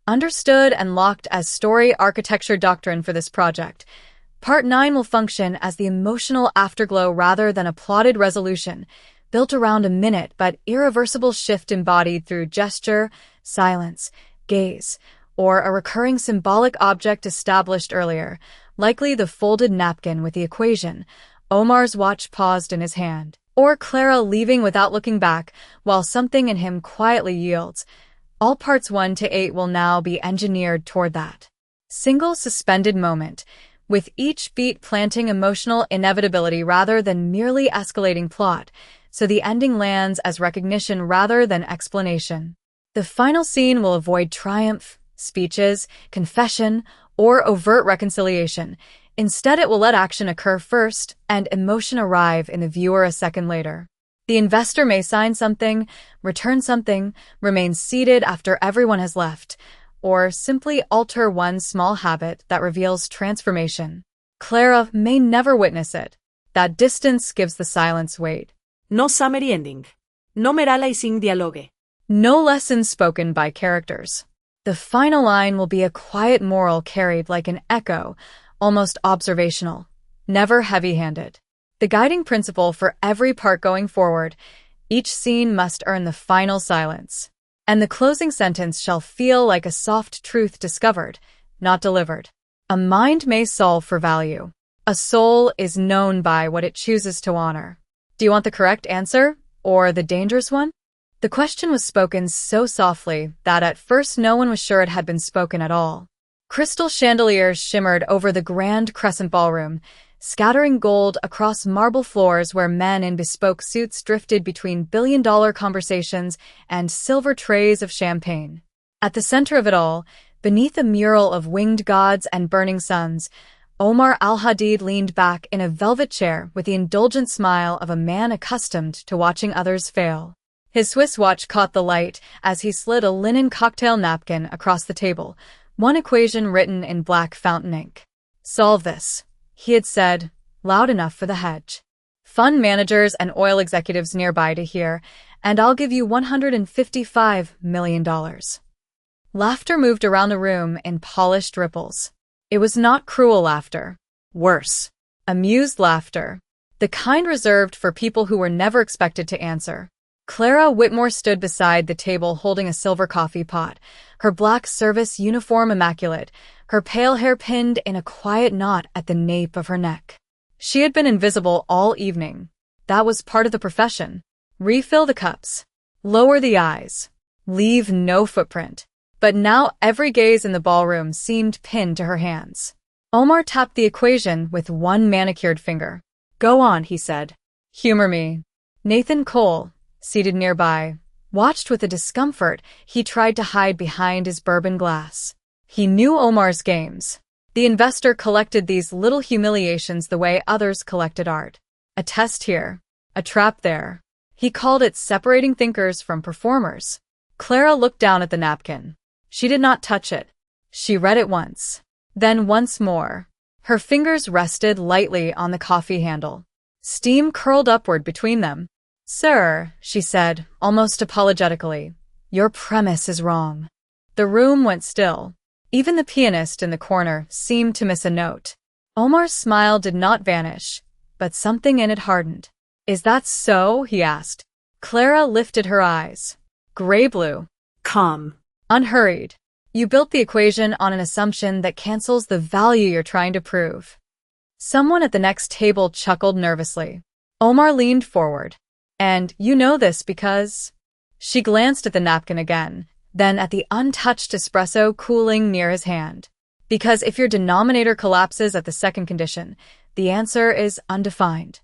Understood and locked as story architecture doctrine for this project. Part 9 will function as the emotional afterglow rather than a plotted resolution, built around a minute but irreversible shift embodied through gesture, silence, gaze, or a recurring symbolic object established earlier, likely the folded napkin with the equation, Omar's watch paused in his hand, or Clara leaving without looking back while something in him quietly yields. All parts 1 to 8 will now be engineered toward that single suspended moment, with each beat planting emotional inevitability rather than merely escalating plot, so the ending lands as recognition rather than explanation. The final scene will avoid triumph, speeches, confession, or overt reconciliation. Instead, it will let action occur first and emotion arrive in the viewer a second later. The investor may sign something, return something, remain seated after everyone has left, or simply alter one small habit that reveals transformation. Clara may never witness it. That distance gives the silence weight. No summary ending. No merala y sin dialogue. No lessons spoken by characters. The final line will be a quiet moral carried like an echo, almost observational, never heavy-handed. The guiding principle for every part going forward, each scene must earn the final silence. And the closing sentence shall feel like a soft truth discovered, not delivered. A mind may solve for value. A soul is known by what it chooses to honor. Do you want the correct answer, or the dangerous one? The question was spoken so softly that at first no one was sure it had been spoken at all. Crystal chandeliers shimmered over the grand crescent ballroom, scattering gold across marble floors where men in bespoke suits drifted between billion-dollar conversations and silver trays of champagne. At the center of it all, beneath a mural of winged gods and burning suns, Omar al-Hadid leaned back in a velvet chair with the indulgent smile of a man accustomed to watching others fail. His Swiss watch caught the light as he slid a linen cocktail napkin across the table, one equation written in black fountain ink. "Solve this," he had said, loud enough for the hedge fund managers and oil executives nearby to hear, "and I'll give you $155 million. Laughter moved around the room in polished ripples. It was not cruel laughter. Worse, amused laughter. The kind reserved for people who were never expected to answer. Clara Whitmore stood beside the table holding a silver coffee pot, her black service uniform immaculate, her pale hair pinned in a quiet knot at the nape of her neck. She had been invisible all evening. That was part of the profession. Refill the cups. Lower the eyes. Leave no footprint. But now every gaze in the ballroom seemed pinned to her hands. Omar tapped the equation with one manicured finger. "Go on," he said. "Humor me." Nathan Cole, seated nearby, watched with a discomfort he tried to hide behind his bourbon glass. He knew Omar's games. The investor collected these little humiliations the way others collected art. A test here, a trap there. He called it separating thinkers from performers. Clara looked down at the napkin. She did not touch it. She read it once, then once more. Her fingers rested lightly on the coffee handle. Steam curled upward between them. "Sir," she said, almost apologetically, "your premise is wrong." The room went still. Even the pianist in the corner seemed to miss a note. Omar's smile did not vanish, but something in it hardened. "Is that so?" he asked. Clara lifted her eyes. Gray-blue. Calm. Unhurried. "You built the equation on an assumption that cancels the value you're trying to prove." Someone at the next table chuckled nervously. Omar leaned forward. "And you know this because—" She glanced at the napkin again, then at the untouched espresso cooling near his hand. "Because if your denominator collapses at the second condition, the answer is undefined."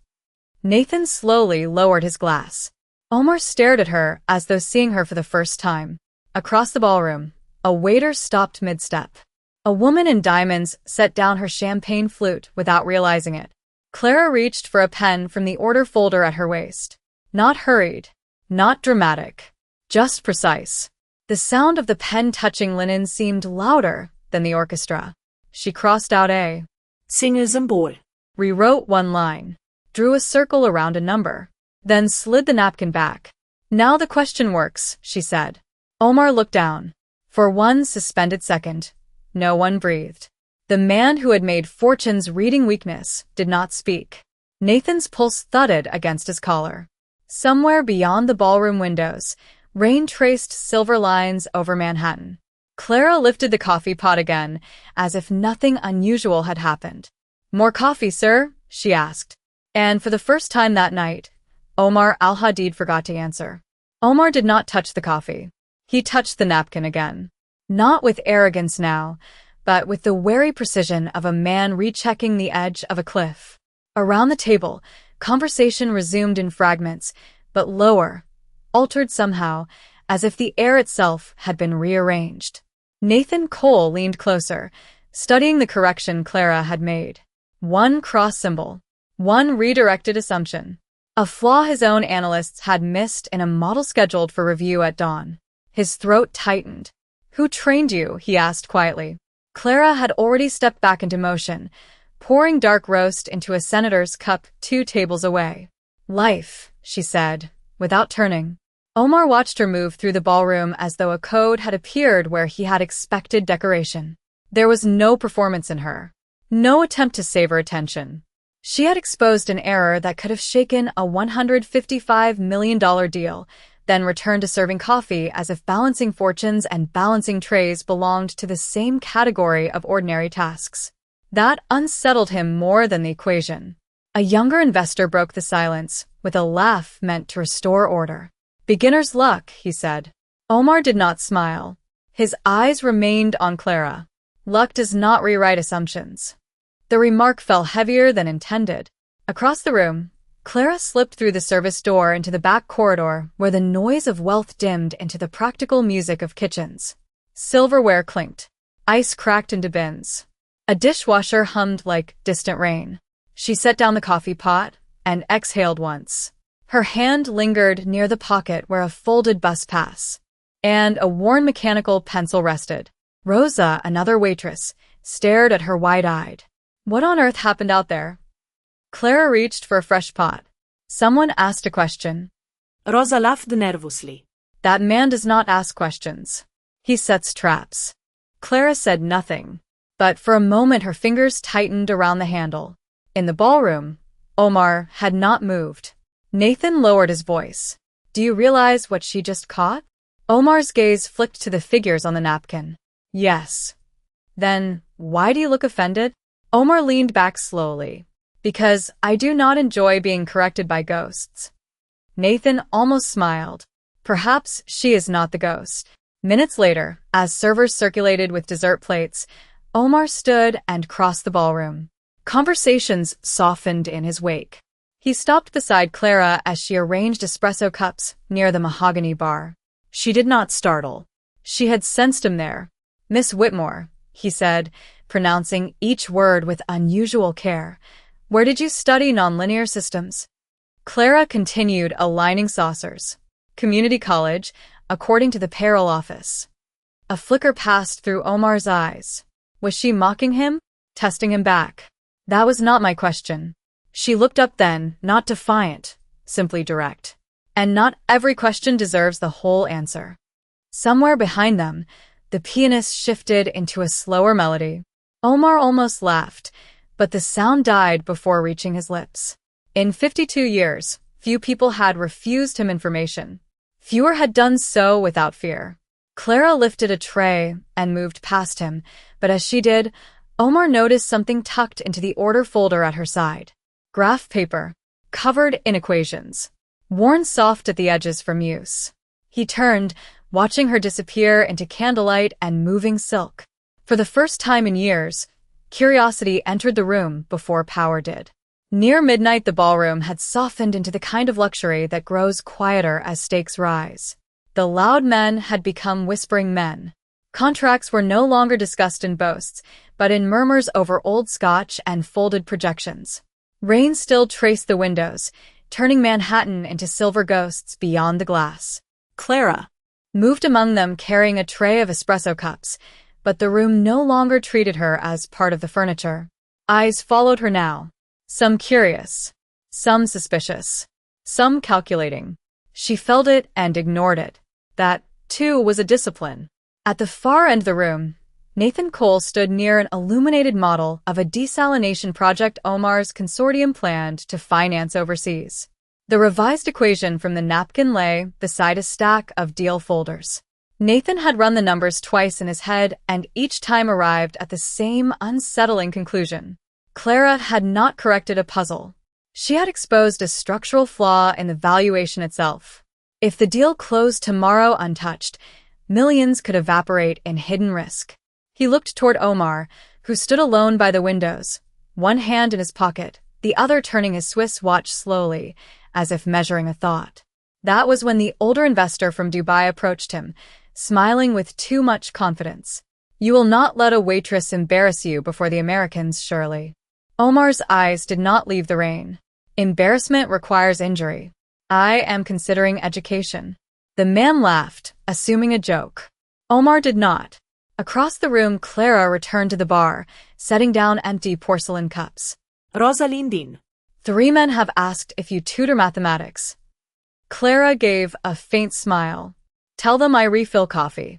Nathan slowly lowered his glass. Omar stared at her as though seeing her for the first time. Across the ballroom, a waiter stopped mid-step. A woman in diamonds set down her champagne flute without realizing it. Clara reached for a pen from the order folder at her waist. Not hurried, not dramatic, just precise. The sound of the pen touching linen seemed louder than the orchestra. She crossed out a Singers and ball. Rewrote one line, drew a circle around a number, then slid the napkin back. "Now the question works," she said. Omar looked down. For one suspended second, no one breathed. The man who had made fortunes reading weakness did not speak. Nathan's pulse thudded against his collar. Somewhere beyond the ballroom windows, rain traced silver lines over Manhattan. Clara lifted the coffee pot again, as if nothing unusual had happened. "More coffee, sir?" she asked. And for the first time that night, Omar al-Hadid forgot to answer. Omar did not touch the coffee. He touched the napkin again. Not with arrogance now, but with the wary precision of a man rechecking the edge of a cliff. Around the table, conversation resumed in fragments, but lower, altered somehow, as if the air itself had been rearranged. Nathan Cole leaned closer, studying the correction Clara had made. One cross symbol, one redirected assumption. A flaw his own analysts had missed in a model scheduled for review at dawn. His throat tightened. "Who trained you?" he asked quietly. Clara had already stepped back into motion, pouring dark roast into a senator's cup 2 tables away. "Life," she said, without turning. Omar watched her move through the ballroom as though a code had appeared where he had expected decoration. There was no performance in her. No attempt to savor attention. She had exposed an error that could have shaken a $155 million deal, then returned to serving coffee as if balancing fortunes and balancing trays belonged to the same category of ordinary tasks. That unsettled him more than the equation. A younger investor broke the silence, with a laugh meant to restore order. "Beginner's luck," he said. Omar did not smile. His eyes remained on Clara. "Luck does not rewrite assumptions." The remark fell heavier than intended. Across the room, Clara slipped through the service door into the back corridor where the noise of wealth dimmed into the practical music of kitchens. Silverware clinked. Ice cracked into bins. A dishwasher hummed like distant rain. She set down the coffee pot and exhaled once. Her hand lingered near the pocket where a folded bus pass and a worn mechanical pencil rested. Rosa, another waitress, stared at her wide-eyed. What on earth happened out there? Clara reached for a fresh pot. Someone asked a question. Rosa laughed nervously. "That man does not ask questions. He sets traps." Clara said nothing, but for a moment her fingers tightened around the handle. In the ballroom, Omar had not moved. Nathan lowered his voice. "Do you realize what she just caught?" Omar's gaze flicked to the figures on the napkin. "Yes." "Then, why do you look offended?" Omar leaned back slowly. "Because I do not enjoy being corrected by ghosts." Nathan almost smiled. Perhaps she is not the ghost. Minutes later, as servers circulated with dessert plates, Omar stood and crossed the ballroom. Conversations softened in his wake. He stopped beside Clara as she arranged espresso cups near the mahogany bar. She did not startle. She had sensed him there. "Miss Whitmore," he said, pronouncing each word with unusual care. "Where did you study nonlinear systems?" Clara continued aligning saucers. "Community college, according to the payroll office." A flicker passed through Omar's eyes. Was she mocking him? Testing him back? "That was not my question." She looked up then, not defiant, simply direct. And not every question deserves the whole answer. Somewhere behind them, the pianist shifted into a slower melody. Omar almost laughed, but the sound died before reaching his lips. In 52 years, few people had refused him information. Fewer had done so without fear. Clara lifted a tray and moved past him, but as she did, Omar noticed something tucked into the order folder at her side. Graph paper, covered in equations, worn soft at the edges from use. He turned, watching her disappear into candlelight and moving silk. For the first time in years, curiosity entered the room before power did. Near midnight, the ballroom had softened into the kind of luxury that grows quieter as stakes rise. The loud men had become whispering men. Contracts were no longer discussed in boasts, but in murmurs over old scotch and folded projections. Rain still traced the windows, turning Manhattan into silver ghosts beyond the glass. Clara moved among them carrying a tray of espresso cups, but the room no longer treated her as part of the furniture. Eyes followed her now. Some curious, some suspicious, some calculating. She felt it and ignored it. That, too, was a discipline. At the far end of the room, Nathan Cole stood near an illuminated model of a desalination project Omar's consortium planned to finance overseas. The revised equation from the napkin lay beside a stack of deal folders. Nathan had run the numbers twice in his head and each time arrived at the same unsettling conclusion. Clara had not corrected a puzzle. She had exposed a structural flaw in the valuation itself. If the deal closed tomorrow untouched, millions could evaporate in hidden risk. He looked toward Omar, who stood alone by the windows, one hand in his pocket, the other turning his Swiss watch slowly, as if measuring a thought. That was when the older investor from Dubai approached him, smiling with too much confidence. "You will not let a waitress embarrass you before the Americans, surely." Omar's eyes did not leave the rain. "Embarrassment requires injury. I am considering education." The man laughed, assuming a joke. Omar did not. Across the room, Clara returned to the bar, setting down empty porcelain cups. Rosalindin. 3 men have asked if you tutor mathematics. Clara gave a faint smile. "Tell them I refill coffee."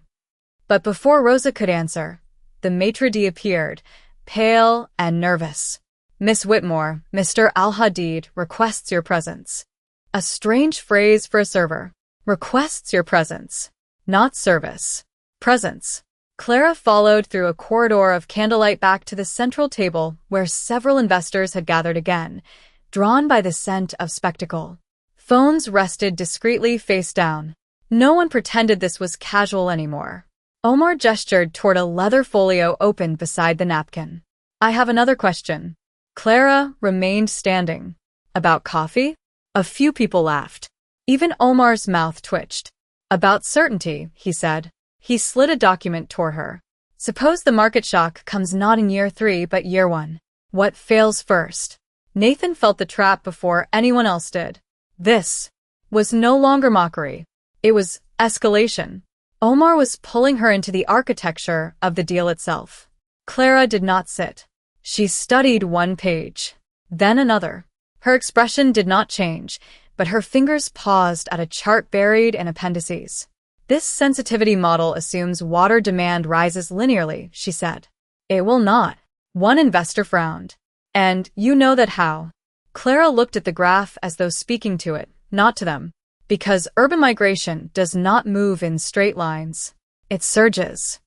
But before Rosa could answer, the maitre d' appeared, pale and nervous. "Miss Whitmore, Mr. Al-Hadid requests your presence." A strange phrase for a server. Requests your presence. Not service. Presence. Clara followed through a corridor of candlelight back to the central table where several investors had gathered again, drawn by the scent of spectacle. Phones rested discreetly face down. No one pretended this was casual anymore. Omar gestured toward a leather folio opened beside the napkin. "I have another question." Clara remained standing. "About coffee?" A few people laughed. Even Omar's mouth twitched. "About certainty," he said. He slid a document toward her. "Suppose the market shock comes not in year 3 but year 1. What fails first?" Nathan felt the trap before anyone else did. This was no longer mockery. It was escalation. Omar was pulling her into the architecture of the deal itself. Clara did not sit. She studied one page, then another. Her expression did not change, but her fingers paused at a chart buried in appendices. "This sensitivity model assumes water demand rises linearly," she said. "It will not." One investor frowned. "And you know that how?" Clara looked at the graph as though speaking to it, not to them. "Because urban migration does not move in straight lines. It surges."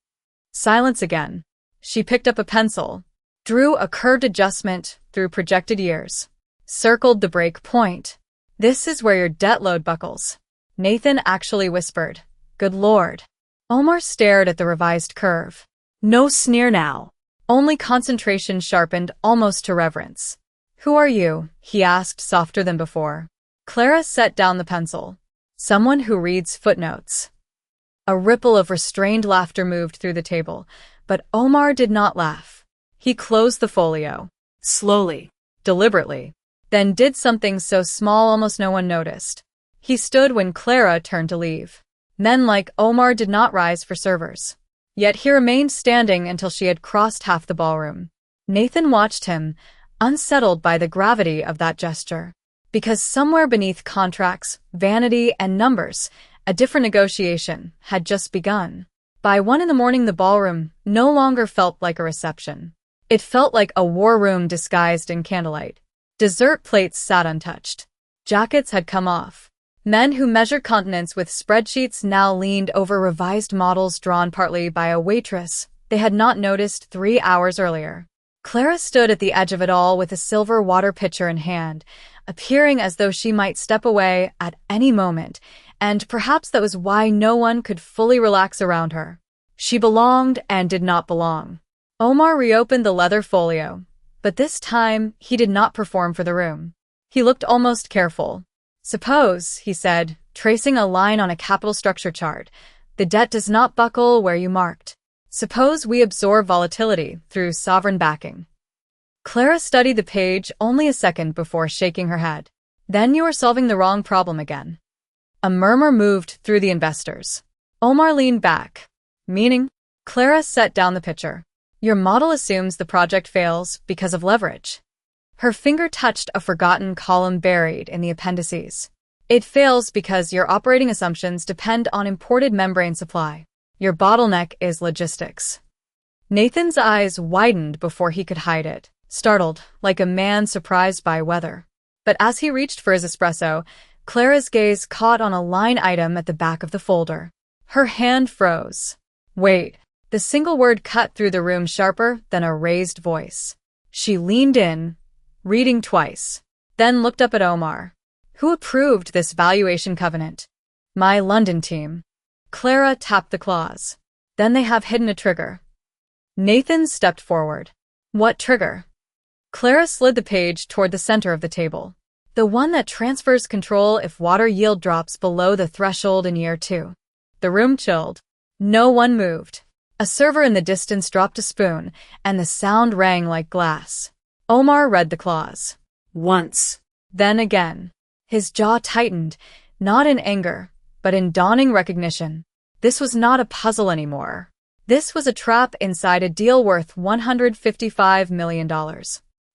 Silence again. She picked up a pencil, drew a curved adjustment through projected years, circled the break point. "This is where your debt load buckles." Nathan actually whispered, "Good Lord." Omar stared at the revised curve. No sneer now. Only concentration sharpened almost to reverence. "Who are you?" he asked, softer than before. Clara set down the pencil. "Someone who reads footnotes." A ripple of restrained laughter moved through the table, but Omar did not laugh. He closed the folio. Slowly, deliberately, then did something so small almost no one noticed. He stood when Clara turned to leave. Men like Omar did not rise for servers. Yet he remained standing until she had crossed half the ballroom. Nathan watched him, unsettled by the gravity of that gesture. Because somewhere beneath contracts, vanity, and numbers, a different negotiation had just begun. By 1 a.m, the ballroom no longer felt like a reception. It felt like a war room disguised in candlelight. Dessert plates sat untouched. Jackets had come off. Men who measured continents with spreadsheets now leaned over revised models drawn partly by a waitress they had not noticed 3 hours earlier. Clara stood at the edge of it all with a silver water pitcher in hand, appearing as though she might step away at any moment, and perhaps that was why no one could fully relax around her. She belonged and did not belong. Omar reopened the leather folio, but this time he did not perform for the room. He looked almost careful. "Suppose," he said, tracing a line on a capital structure chart, "the debt does not buckle where you marked. Suppose we absorb volatility through sovereign backing." Clara studied the page only a second before shaking her head. "Then you are solving the wrong problem again." A murmur moved through the investors. Omar leaned back. "Meaning?" Clara set down the pitcher. "Your model assumes the project fails because of leverage." Her finger touched a forgotten column buried in the appendices. "It fails because your operating assumptions depend on imported membrane supply. Your bottleneck is logistics. Nathan's eyes widened before he could hide it, startled, like a man surprised by weather. But as he reached for his espresso, Clara's gaze caught on a line item at the back of the folder. Her hand froze. Wait. The single word cut through the room sharper than a raised voice. She leaned in, reading twice, then looked up at Omar. Who approved this valuation covenant? My London team. Clara tapped the clause. Then they have hidden a trigger. Nathan stepped forward. What trigger? Clara slid the page toward the center of the table. The one that transfers control if water yield drops below the threshold in year 2. The room chilled. No one moved. A server in the distance dropped a spoon, and the sound rang like glass. Omar read the clause. Once. Then again. His jaw tightened, not in anger, but in dawning recognition. This was not a puzzle anymore. This was a trap inside a deal worth $155 million.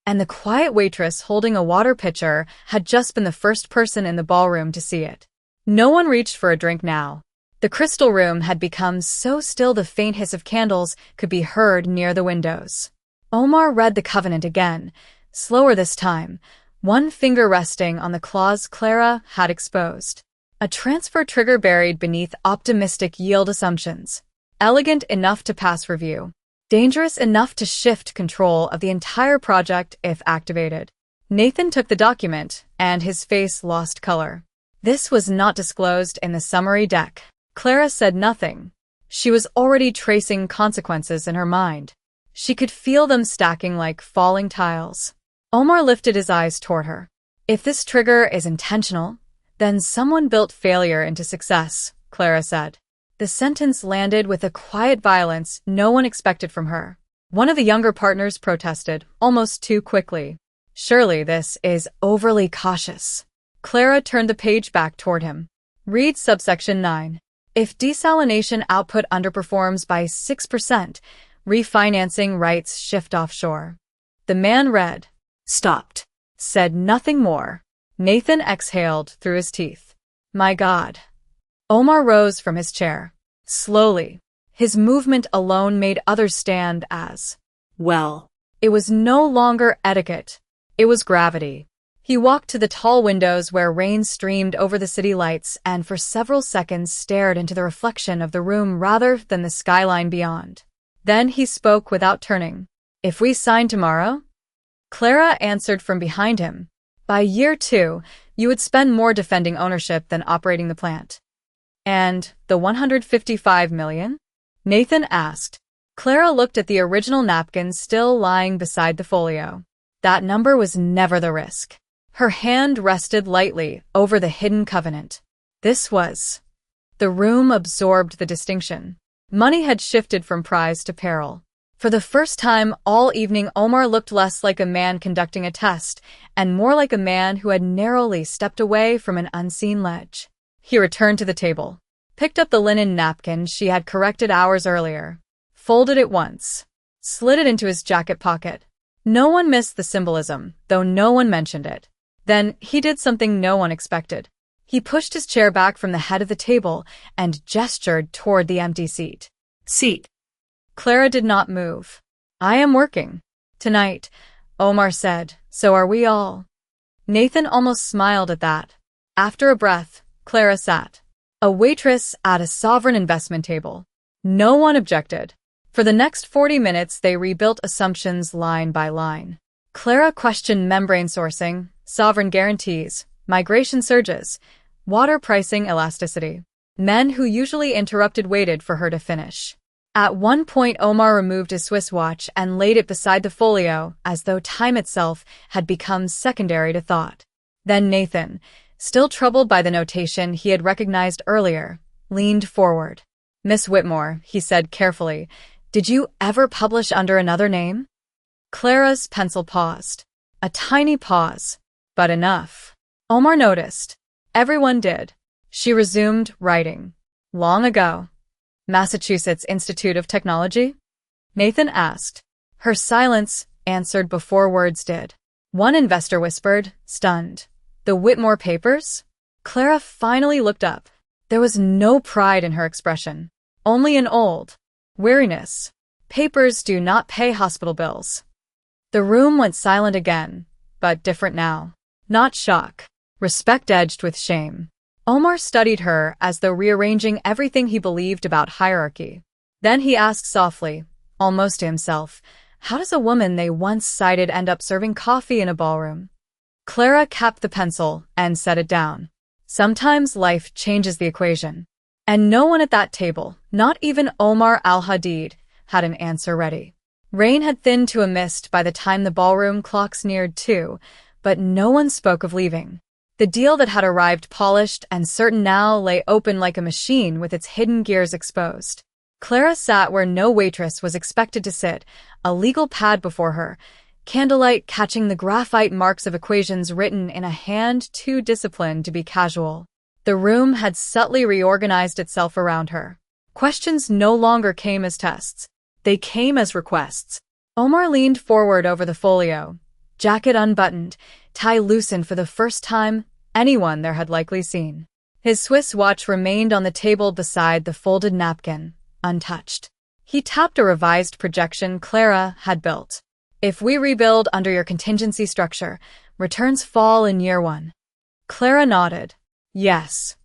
And the quiet waitress holding a water pitcher had just been the first person in the ballroom to see it. No one reached for a drink now. The crystal room had become so still the faint hiss of candles could be heard near the windows. Omar read the covenant again, slower this time, one finger resting on the clause Clara had exposed. A transfer trigger buried beneath optimistic yield assumptions. Elegant enough to pass review. Dangerous enough to shift control of the entire project if activated. Nathan took the document, and his face lost color. This was not disclosed in the summary deck. Clara said nothing. She was already tracing consequences in her mind. She could feel them stacking like falling tiles. Omar lifted his eyes toward her. If this trigger is intentional, then someone built failure into success, Clara said. The sentence landed with a quiet violence no one expected from her. One of the younger partners protested, almost too quickly. Surely this is overly cautious. Clara turned the page back toward him. Read subsection 9. If desalination output underperforms by 6%, refinancing rights shift offshore. The man read, stopped, said nothing more. Nathan exhaled through his teeth. My God. Omar rose from his chair. Slowly. His movement alone made others stand as, well. It was no longer etiquette. It was gravity. He walked to the tall windows where rain streamed over the city lights and for several seconds stared into the reflection of the room rather than the skyline beyond. Then he spoke without turning. If we sign tomorrow? Clara answered from behind him. By year 2, you would spend more defending ownership than operating the plant. And the $155 million? Nathan asked. Clara looked at the original napkin still lying beside the folio. That number was never the risk. Her hand rested lightly over the hidden covenant. This was. The room absorbed the distinction. Money had shifted from prize to peril. For the first time all evening, Omar looked less like a man conducting a test and more like a man who had narrowly stepped away from an unseen ledge. He returned to the table, picked up the linen napkin she had corrected hours earlier, folded it once, slid it into his jacket pocket. No one missed the symbolism, though no one mentioned it. Then he did something no one expected. He pushed his chair back from the head of the table and gestured toward the empty seat. Seat. Clara did not move. I am working. Tonight, Omar said, so are we all. Nathan almost smiled at that. After a breath, Clara sat. A waitress at a sovereign investment table. No one objected. For the next 40 minutes they rebuilt assumptions line by line. Clara questioned membrane sourcing, sovereign guarantees, migration surges, water pricing elasticity. Men who usually interrupted waited for her to finish. At one point Omar removed his Swiss watch and laid it beside the folio as though time itself had become secondary to thought. Then Nathan, still troubled by the notation he had recognized earlier, leaned forward. Miss Whitmore, he said carefully, did you ever publish under another name? Clara's pencil paused. A tiny pause, but enough. Omar noticed. Everyone did. She resumed writing. Long ago. Massachusetts Institute of Technology? Nathan asked. Her silence answered before words did. One investor whispered, stunned. The Whitmore papers? Clara finally looked up. There was no pride in her expression. Only an old weariness. Papers do not pay hospital bills. The room went silent again, but different now. Not shock. Respect edged with shame. Omar studied her as though rearranging everything he believed about hierarchy. Then he asked softly, almost to himself, how does a woman they once cited end up serving coffee in a ballroom? Clara capped the pencil and set it down. Sometimes life changes the equation. And no one at that table, not even Omar al-Hadid, had an answer ready. Rain had thinned to a mist by the time the ballroom clocks neared 2, but no one spoke of leaving. The deal that had arrived polished and certain now lay open like a machine with its hidden gears exposed. Clara sat where no waitress was expected to sit, a legal pad before her, candlelight catching the graphite marks of equations written in a hand too disciplined to be casual. The room had subtly reorganized itself around her. Questions no longer came as tests. They came as requests. Omar leaned forward over the folio, jacket unbuttoned, tie loosened for the first time anyone there had likely seen. His Swiss watch remained on the table beside the folded napkin, untouched. He tapped a revised projection Clara had built. If we rebuild under your contingency structure, returns fall in year 1. Clara nodded. Yes.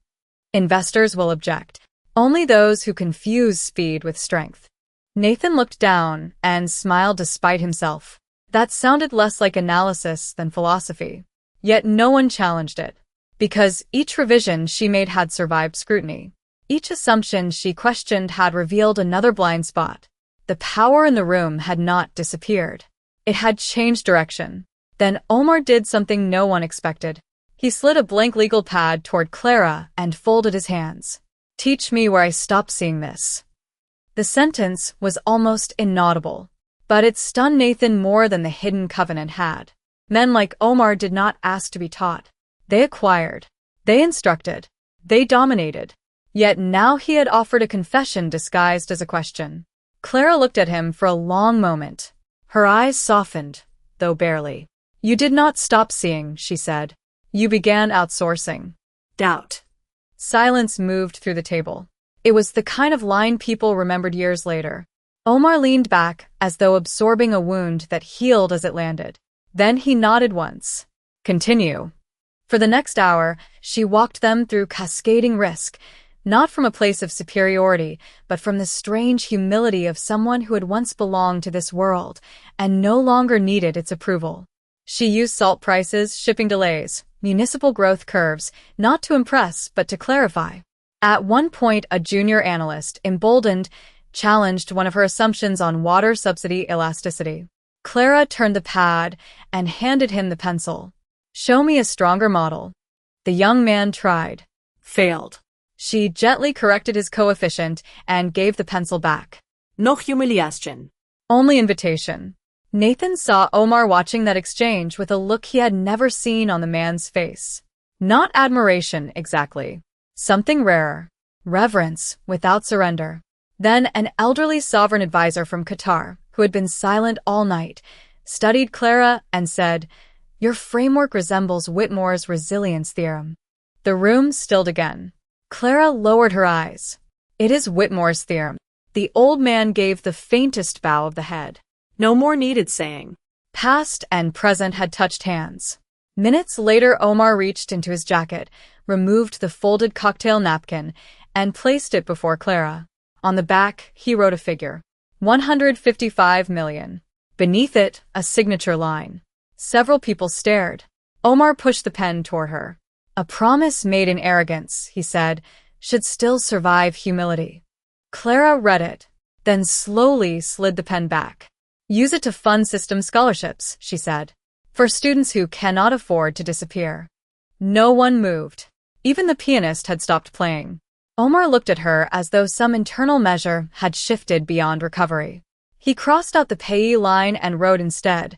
Investors will object. Only those who confuse speed with strength. Nathan looked down and smiled despite himself. That sounded less like analysis than philosophy. Yet no one challenged it. Because each revision she made had survived scrutiny. Each assumption she questioned had revealed another blind spot. The power in the room had not disappeared. It had changed direction. Then Omar did something no one expected. He slid a blank legal pad toward Clara and folded his hands. Teach me where I stopped seeing this. The sentence was almost inaudible, but it stunned Nathan more than the hidden covenant had. Men like Omar did not ask to be taught. They acquired. They instructed. They dominated. Yet now he had offered a confession disguised as a question. Clara looked at him for a long moment. Her eyes softened, though barely. You did not stop seeing, she said. You began outsourcing. Doubt. Silence moved through the table. It was the kind of line people remembered years later. Omar leaned back as though absorbing a wound that healed as it landed. Then he nodded once. Continue. For the next hour, she walked them through cascading risk, not from a place of superiority, but from the strange humility of someone who had once belonged to this world and no longer needed its approval. She used salt prices, shipping delays, municipal growth curves, not to impress but to clarify. At one point, a junior analyst, emboldened, challenged one of her assumptions on water subsidy elasticity. Clara turned the pad and handed him the pencil. Show me a stronger model. The young man tried. Failed. She gently corrected his coefficient and gave the pencil back. No humiliation. Only invitation. Nathan saw Omar watching that exchange with a look he had never seen on the man's face. Not admiration, exactly. Something rarer. Reverence, without surrender. Then an elderly sovereign advisor from Qatar, who had been silent all night, studied Clara and said, Your framework resembles Whitmore's resilience theorem. The room stilled again. Clara lowered her eyes. It is Whitmore's theorem. The old man gave the faintest bow of the head. No more needed saying. Past and present had touched hands. Minutes later, Omar reached into his jacket, removed the folded cocktail napkin, and placed it before Clara. On the back, he wrote a figure. 155 million. Beneath it, a signature line. Several people stared. Omar pushed the pen toward her. A promise made in arrogance, he said, should still survive humility. Clara read it, then slowly slid the pen back. Use it to fund system scholarships, she said, for students who cannot afford to disappear. No one moved. Even the pianist had stopped playing. Omar looked at her as though some internal measure had shifted beyond recovery. He crossed out the payee line and wrote instead,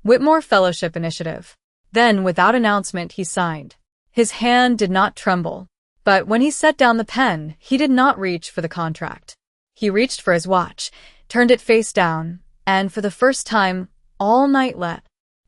Whitmore Fellowship Initiative. Then, without announcement, he signed. His hand did not tremble. But when he set down the pen, he did not reach for the contract. He reached for his watch, turned it face down, and for the first time, all night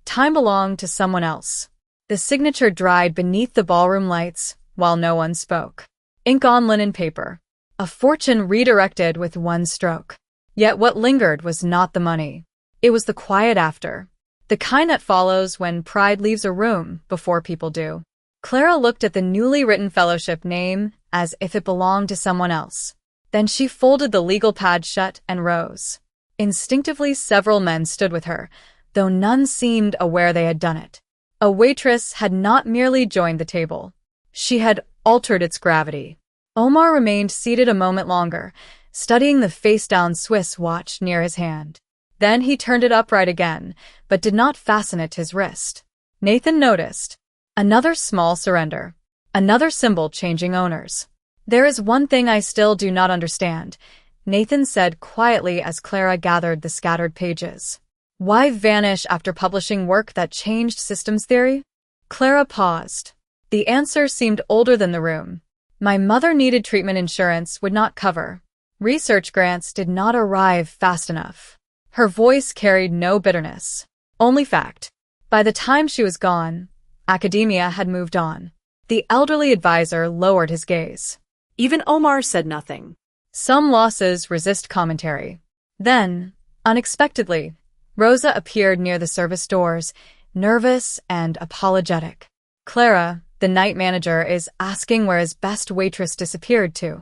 time belonged to someone else. The signature dried beneath the ballroom lights, while no one spoke. Ink on linen paper. A fortune redirected with one stroke. Yet what lingered was not the money. It was the quiet after. The kind that follows when pride leaves a room before people do. Clara looked at the newly written fellowship name as if it belonged to someone else. Then she folded the legal pad shut and rose. Instinctively, several men stood with her, though none seemed aware they had done it. A waitress had not merely joined the table. She had altered its gravity. Omar remained seated a moment longer, studying the face-down Swiss watch near his hand. Then he turned it upright again, but did not fasten it to his wrist. Nathan noticed. Another small surrender. Another symbol changing owners. "There is one thing I still do not understand," Nathan said quietly as Clara gathered the scattered pages. "Why vanish after publishing work that changed systems theory?" Clara paused. The answer seemed older than the room. "My mother needed treatment insurance would not cover. Research grants did not arrive fast enough." Her voice carried no bitterness, only fact. By the time she was gone, academia had moved on. The elderly advisor lowered his gaze. Even Omar said nothing. Some losses resist commentary. Then, unexpectedly, Rosa appeared near the service doors, nervous and apologetic. "Clara, the night manager, is asking where his best waitress disappeared to."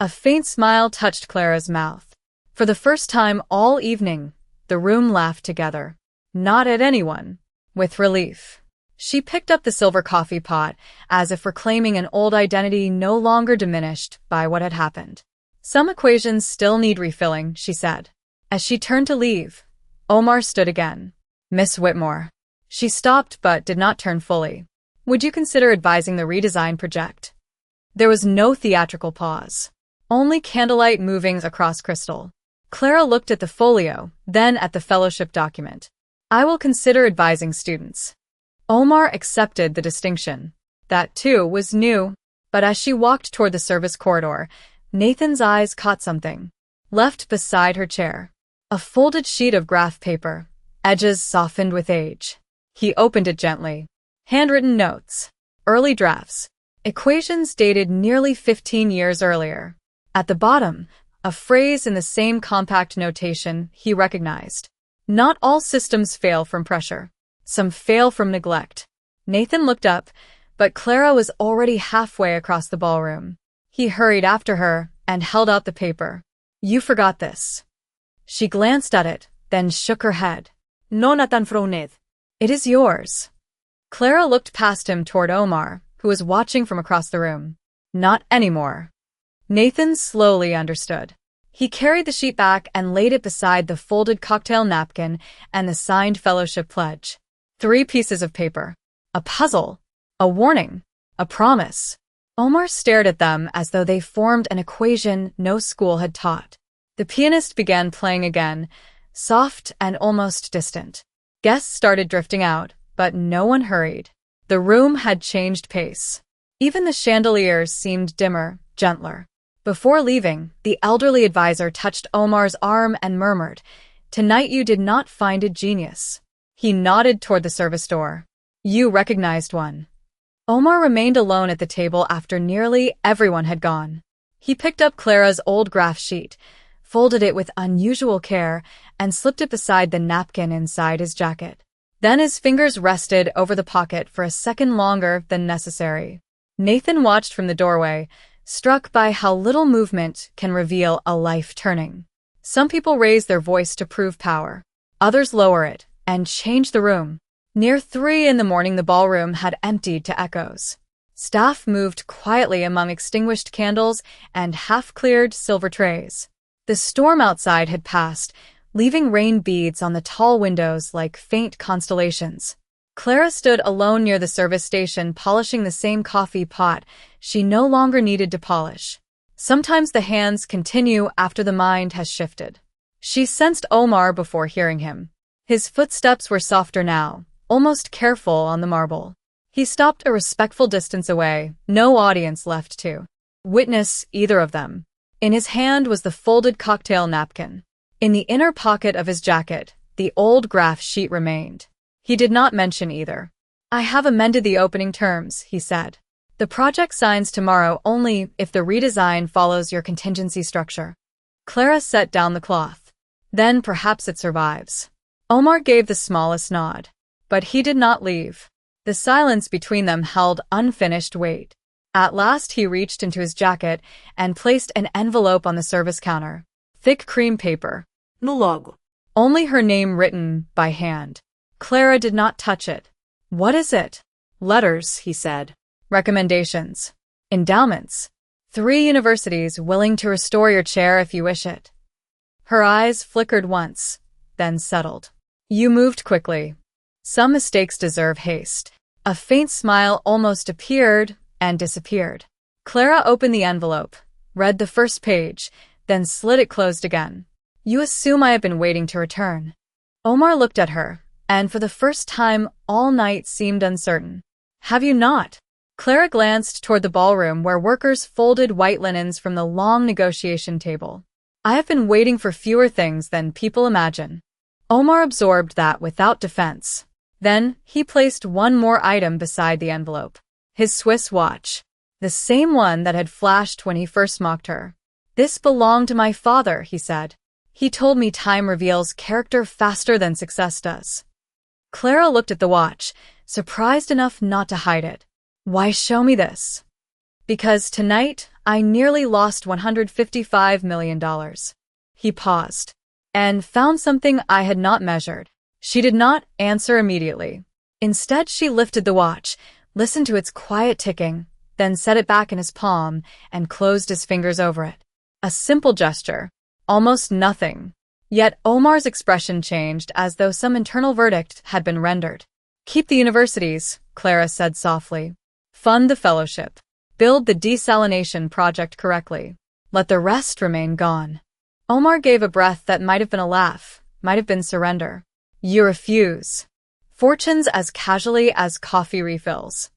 A faint smile touched Clara's mouth. For the first time all evening, the room laughed together. Not at anyone. With relief. She picked up the silver coffee pot, as if reclaiming an old identity no longer diminished by what had happened. "Some equations still need refilling," she said. As she turned to leave, Omar stood again. "Miss Whitmore." She stopped but did not turn fully. "Would you consider advising the redesign project?" There was no theatrical pause. Only candlelight movings across crystal. Clara looked at the folio, then at the fellowship document. "I will consider advising students." Omar accepted the distinction. That, too, was new. But as she walked toward the service corridor, Nathan's eyes caught something. Left beside her chair. A folded sheet of graph paper, edges softened with age. He opened it gently. Handwritten notes. Early drafts. Equations dated nearly 15 years earlier. At the bottom, a phrase in the same compact notation he recognized. "Not all systems fail from pressure. Some fail from neglect." Nathan looked up, but Clara was already halfway across the ballroom. He hurried after her and held out the paper. "You forgot this." She glanced at it, then shook her head. "No, Nathan Frounet." "It is yours." Clara looked past him toward Omar, who was watching from across the room. "Not anymore." Nathan slowly understood. He carried the sheet back and laid it beside the folded cocktail napkin and the signed fellowship pledge. 3 pieces of paper. A puzzle. A warning. A promise. Omar stared at them as though they formed an equation no school had taught. The pianist began playing again, soft and almost distant. Guests started drifting out, but no one hurried. The room had changed pace. Even the chandeliers seemed dimmer, gentler. Before leaving, the elderly advisor touched Omar's arm and murmured, "Tonight you did not find a genius." He nodded toward the service door. "You recognized one." Omar remained alone at the table after nearly everyone had gone. He picked up Clara's old graph sheet, folded it with unusual care, and slipped it beside the napkin inside his jacket. Then his fingers rested over the pocket for a second longer than necessary. Nathan watched from the doorway, struck by how little movement can reveal a life turning. Some people raise their voice to prove power. Others lower it and change the room. Near 3 in the morning, the ballroom had emptied to echoes. Staff moved quietly among extinguished candles and half-cleared silver trays. The storm outside had passed, leaving rain beads on the tall windows like faint constellations. Clara stood alone near the service station, polishing the same coffee pot she no longer needed to polish. Sometimes the hands continue after the mind has shifted. She sensed Omar before hearing him. His footsteps were softer now, almost careful on the marble. He stopped a respectful distance away, no audience left to witness either of them. In his hand was the folded cocktail napkin. In the inner pocket of his jacket, the old graph sheet remained. He did not mention either. "I have amended the opening terms," he said. The project signs tomorrow only if the redesign follows your contingency structure. Clara set down the cloth. Then perhaps it survives. Omar gave the smallest nod. But he did not leave. The silence between them held unfinished weight. At last he reached into his jacket and placed an envelope on the service counter. Thick cream paper. No logo. Only her name written by hand. Clara did not touch it. What is it? Letters, he said. Recommendations. Endowments. 3 universities willing to restore your chair if you wish it. Her eyes flickered once, then settled. You moved quickly. Some mistakes deserve haste. A faint smile almost appeared and disappeared. Clara opened the envelope, read the first page, then slid it closed again. You assume I have been waiting to return. Omar looked at her, and for the first time all night seemed uncertain. Have you not? Clara glanced toward the ballroom where workers folded white linens from the long negotiation table. I have been waiting for fewer things than people imagine. Omar absorbed that without defense. Then he placed one more item beside the envelope. His Swiss watch. The same one that had flashed when he first mocked her. This belonged to my father, he said. He told me time reveals character faster than success does. Clara looked at the watch, surprised enough not to hide it. Why show me this? Because tonight, I nearly lost $155 million. He paused, and found something I had not measured. She did not answer immediately. Instead, she lifted the watch, listened to its quiet ticking, then set it back in his palm and closed his fingers over it. A simple gesture. Almost nothing. Yet Omar's expression changed as though some internal verdict had been rendered. Keep the universities, Clara said softly. Fund the fellowship. Build the desalination project correctly. Let the rest remain gone. Omar gave a breath that might have been a laugh, might have been surrender. You refuse. Fortunes as casually as coffee refills.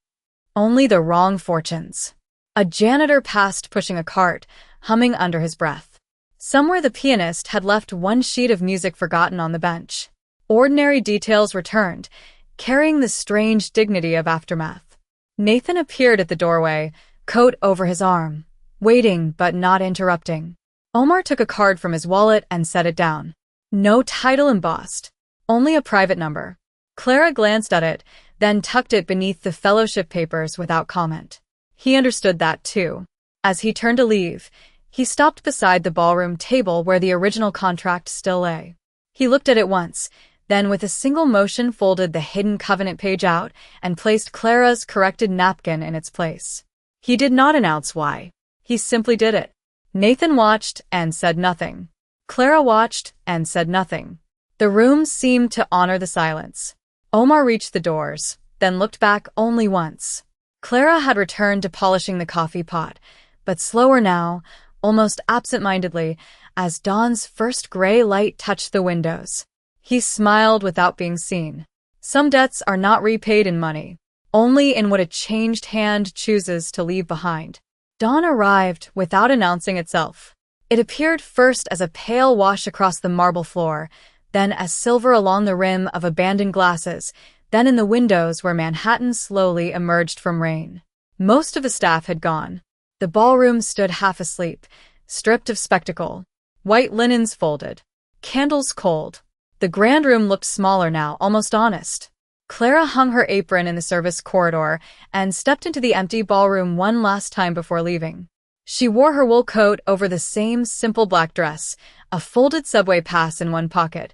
Only the wrong fortunes. A janitor passed pushing a cart, humming under his breath. Somewhere the pianist had left one sheet of music forgotten on the bench. Ordinary details returned, carrying the strange dignity of aftermath. Nathan appeared at the doorway, coat over his arm, waiting but not interrupting. Omar took a card from his wallet and set it down. No title embossed. Only a private number. Clara glanced at it, then tucked it beneath the fellowship papers without comment. He understood that too. As he turned to leave, he stopped beside the ballroom table where the original contract still lay. He looked at it once, then with a single motion folded the hidden covenant page out and placed Clara's corrected napkin in its place. He did not announce why. He simply did it. Nathan watched and said nothing. Clara watched and said nothing. The room seemed to honor the silence. Omar reached the doors, then looked back only once. Clara had returned to polishing the coffee pot, but slower now, almost absent-mindedly, as dawn's first gray light touched the windows. He smiled without being seen. Some debts are not repaid in money, only in what a changed hand chooses to leave behind. Dawn arrived without announcing itself. It appeared first as a pale wash across the marble floor, then as silver along the rim of abandoned glasses, then in the windows where Manhattan slowly emerged from rain. Most of the staff had gone. The ballroom stood half asleep, stripped of spectacle. White linens folded. Candles cold. The grand room looked smaller now, almost honest. Clara hung her apron in the service corridor and stepped into the empty ballroom one last time before leaving. She wore her wool coat over the same simple black dress, a folded subway pass in one pocket.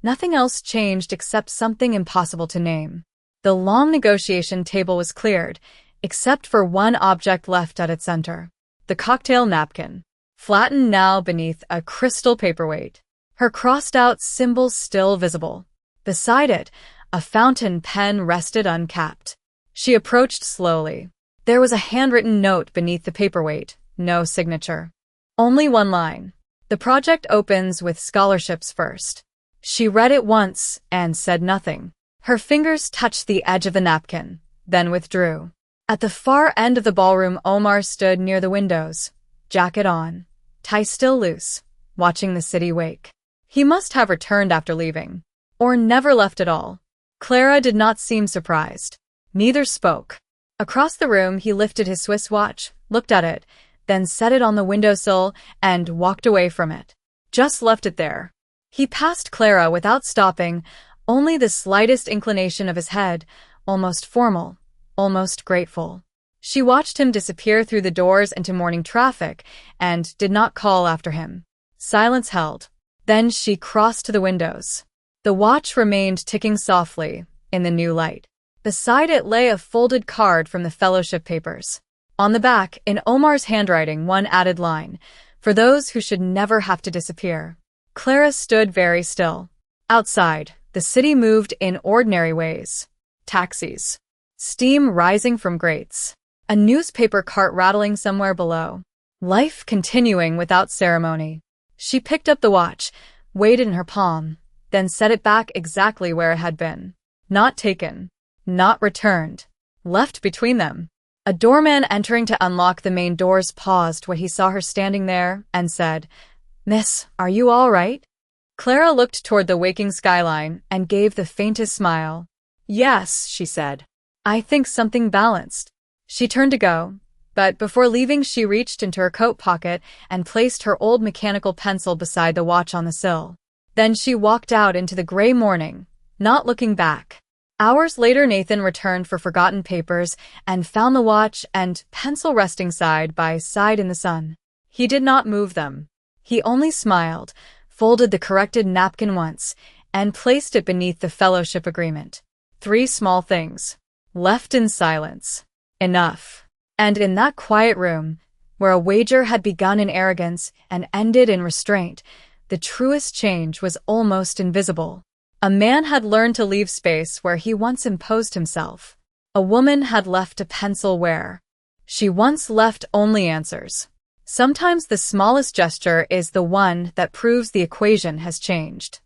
Nothing else changed except something impossible to name. The long negotiation table was cleared, except for one object left at its center. The cocktail napkin, flattened now beneath a crystal paperweight. Her crossed-out symbol still visible. Beside it, a fountain pen rested uncapped. She approached slowly. There was a handwritten note beneath the paperweight. No signature. Only one line. The project opens with scholarships first. She read it once and said nothing. Her fingers touched the edge of the napkin, then withdrew. At the far end of the ballroom, Omar stood near the windows, jacket on, tie still loose, watching the city wake. He must have returned after leaving, or never left at all. Clara did not seem surprised. Neither spoke. Across the room, he lifted his Swiss watch, looked at it, then set it on the windowsill and walked away from it. Just left it there. He passed Clara without stopping, only the slightest inclination of his head, almost formal, almost grateful. She watched him disappear through the doors into morning traffic and did not call after him. Silence held. Then she crossed to the windows. The watch remained ticking softly in the new light. Beside it lay a folded card from the fellowship papers. On the back, in Omar's handwriting, one added line, "For those who should never have to disappear." Clara stood very still. Outside, the city moved in ordinary ways. Taxis. Steam rising from grates. A newspaper cart rattling somewhere below. Life continuing without ceremony. She picked up the watch, weighed it in her palm, then set it back exactly where it had been. Not taken. Not returned. Left between them. A doorman entering to unlock the main doors paused when he saw her standing there and said, "Miss, are you all right?" Clara looked toward the waking skyline and gave the faintest smile. "Yes," she said. "I think something balanced." She turned to go, but before leaving she reached into her coat pocket and placed her old mechanical pencil beside the watch on the sill. Then she walked out into the gray morning, not looking back. Hours later, Nathan returned for forgotten papers and found the watch and pencil resting side by side in the sun. He did not move them. He only smiled, folded the corrected napkin once, and placed it beneath the fellowship agreement. 3 small things. Left in silence. Enough. And in that quiet room, where a wager had begun in arrogance and ended in restraint, the truest change was almost invisible. A man had learned to leave space where he once imposed himself. A woman had left a pencil where she once left only answers. Sometimes the smallest gesture is the one that proves the equation has changed.